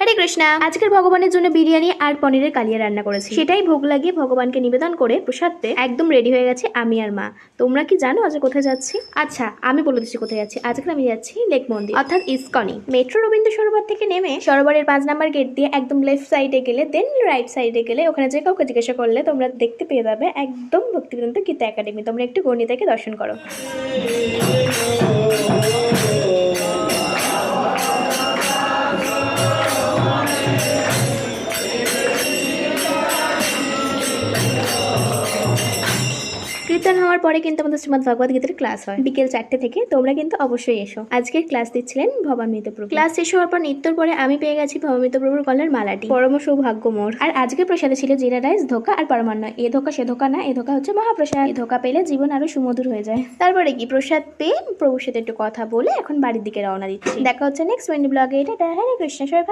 হরে কৃষ্ণা। আজকের ভগবানের জন্য বিরিয়ানি আর পনিরের কালিয়া রান্না করেছি, সেটাই ভোগ লাগিয়ে ভগবানকে নিবেদন করে প্রসাদে একদম রেডি হয়ে গেছে আমি আর মা। তোমরা কি জানো আজ কোথায় যাচ্ছি? আচ্ছা আমি বলে দিচ্ছি কোথায় যাচ্ছি। আজকে আমি যাচ্ছি লেক মন্দির অর্থাৎ ইসকনে। মেট্রো রবীন্দ্র সরোবর থেকে নেমে সরোবরের 5 নম্বর গেট দিয়ে একদম লেফট সাইডে গেলে দেন রাইট সাইডে গেলে ওখানে যে কাউকে জিজ্ঞাসা করলে তোমরা দেখতে পেয়ে যাবে একদম ভক্তিবৃন্দ গীতা একাডেমি। তোমরা একটু গণিতাকে দর্শন করো। কীর্তন হওয়ার পরে কিন্তু আমাদের শ্রীমদ ভগবত গীতার ক্লাস হয় বিকেল 4টে থেকে। তোমরা কিন্তু অবশ্যই এসো। আজকের ক্লাস দিচ্ছিলেন ভবামৃত প্রভু। ক্লাস শেষ হওয়ার পর নৃত্যর পরে আমি পেয়ে গেছি ভবামৃত প্রভুর গলার মালাটি, পরম সৌভাগ্য মোর। আর আজকে প্রসাদে ছিল জিরা রাইস, ধোকা আর পরমান্ন। এ ধোকা সে ধোকা না, এ ধোকা হচ্ছে মহাপ্রসাদ। এ ধোকা পেলে জীবন আরো সুমধুর হয়ে যায়। তারপরে কি প্রসাদ পেয়ে প্রভুর সাথে একটু কথা বলে এখন বাড়ির দিকে রওনা দিচ্ছি। দেখা হচ্ছে নেক্সট ব্লগে। এটা হরে কৃষ্ণ। সবাই